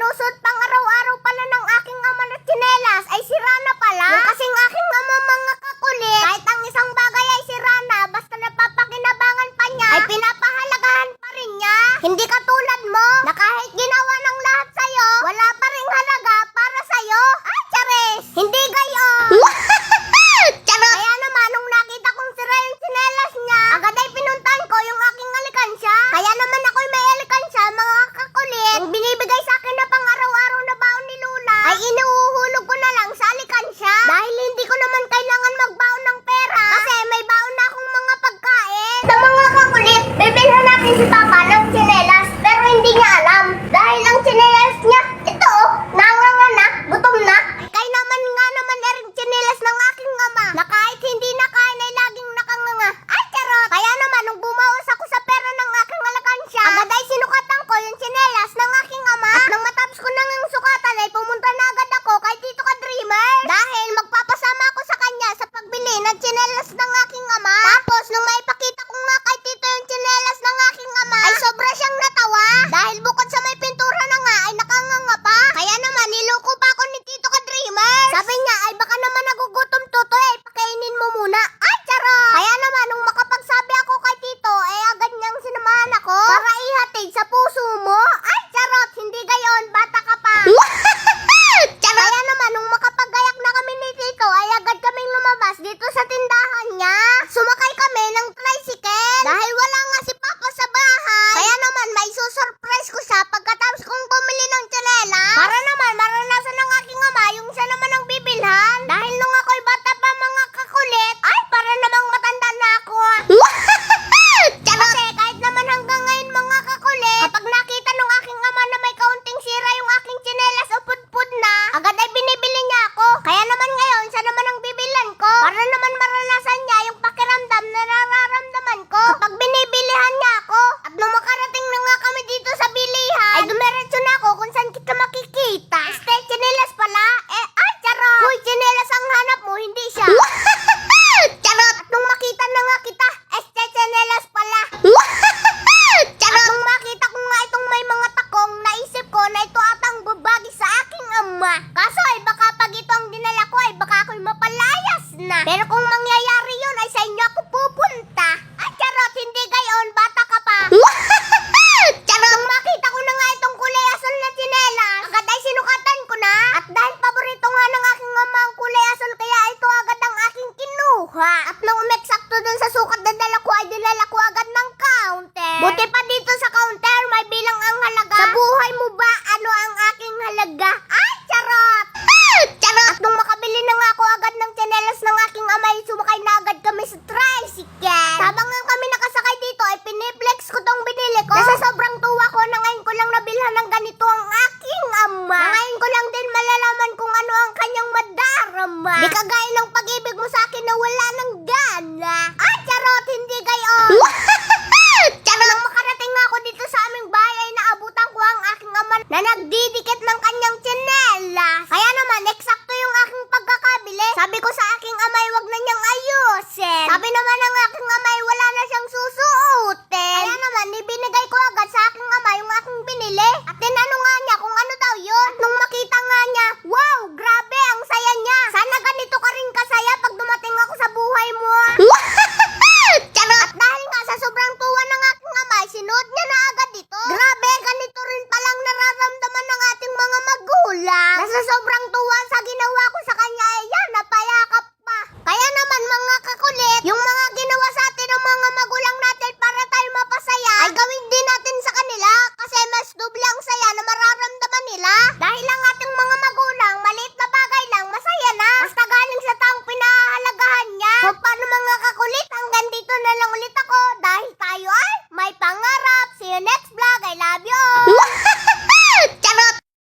sinusot pang araw-araw pala ng aking ama na tsinelas ay sira na pala. Yung kasing aking ama mga kakulit, kahit ang isang bagay ay sira na, basta napapakinabangan pa niya, ay pinapahalagahan pa rin niya. Hindi katulad mo, na kahit ginawa ng lahat sa'yo, wala pa rin halaga para sa'yo. Ay, charis! Hindi gayon! Charot! Kaya naman, nung nakita kong sira yung tsinelas niya, agad ay pinuntahan ko yung aking alikansya. Kaya naman ako'y may alikansya, mga kakulit. Yung binibigay sa akin na pang araw-araw na baon ni Lula, ay inuuhulog ko na lang sa alikansya. Dahil hindi ko naman kailangan magbaon ng pera, kasi may baon na akong mga pagkain. Sa mga kakulit, bibilhan natin si Papa ng tsinelas, pero hindi niya alam. Dahil ang tsinelas niya, ito nangangana, gutom na. Kaya naman nga naman ering tsinelas ng aking ama, na kahit hindi nakain ay laging nakanganga. Ay, charot! Kaya naman, nung bumawas ako sa pera ng aking alakansya, agad ay sinukatan ko yung tsinelas ng aking ama. At nang matapos ko nang ang sukatan ay pumunta na agad ako kay Tito Ka-Dreamer. Dahil magpapasama ako sa kanya sa pagbili ng tsinelas ng aking ama. Tapos, nung maipakita ko nga kay Tito yung tsinelas ng aking ama, ay sobra siyang natawa. Dahil bukod sa may pintura na nga, ay nakanganga pa. Kaya naman, niloko pa ako ni Tito Ka-Dreamer. Sabi niya, ay baka naman nagugutom Toto, ay pakainin mo muna. Ay, charot! Kaya naman, nung makapagsabi ako kay Tito, ay agad niyang sinamahan ako para ihatid sa puso mo. Ay, charot! Hindi gayon, bata ka pa. Kaya naman, nung makapagayak na kami ni Tito, ay agad kaming lumabas dito sa tindahan niya. Sumakay kami ng tricycle. Dahil wala nga si Papa sa bahay. Kaya naman, may susurprise ko siya pagkatapos kong bumili ng tsinelas. Para naman, maranasan ng aking ama yung siya naman ang bibilhan. Dahil nung ako'y bata pa mga kakulit, ay para namang matanda na ako. Kasi kahit naman hanggang ngayon mga kakulit, kapag nakita nung aking ama na may kaunting sira yung aking tsinelas o pudpud na, agad ay binibili niya ako. Kaya naman ngayon, siya naman ang bibilan ko. Para naman maranasan niya yung pakiramdam na nararamdaman ko kapag binibilihan niya ako. At nung makarating na nga kami dito sa bilihan, ay dumiretso na ako kung saan kita makikita. Tsinelas pala. Ay, charot! Hoy, tsinelas ang hanap mo, hindi siya. Charot! At nung makita na nga kita, tsinelas pala. Charot! At nung makita ko nga itong may mga takong, naisip ko na ito atang babagi sa aking ama. Kaso ay baka pag ito ang dinala ko ay baka ako'y mapalayas na. Pero kung mangyayari yun ay sa inyo ako pupunta. Ay, charot! Hindi gayon, bata ka pa. Charot! Nung makita ko na nga itong kulay asul na tsinelas, agad ay sinukatan ko na. At dahil paborito nga ng aking ama ang kulay asul, kaya ito agad ang aking kinuha. At nung umeksakto dun sa sukat na dala ko, ay dinala ko agad ng counter. Buti pa dito sa counter, may bilang ang halaga. Sa buhay mo ba, ano ang aking halaga? Ay, charot! Charot! At nung makabili na nga ako agad ng tsinelas ng aking ama, ay sumakay na agad kami sa tricycle. Habang nga kami nakasakay dito, ay piniplex ko tong binili ko. Nasa sobrang tuwa ko na ngayon ko lang nabilhan ng ganito ang aking ama. Na ngayon ko lang din malalaman kung ano ang kanyang madarama. Di kagaya ng pag-ibig mo sa akin na wala ng gana. Ay, charot! Hindi gayon! Charot! Nang makarating nga ako dito sa aming bahay, ay naabutan ko ang aking ama na nagdidikit ng kanyang tsinelas.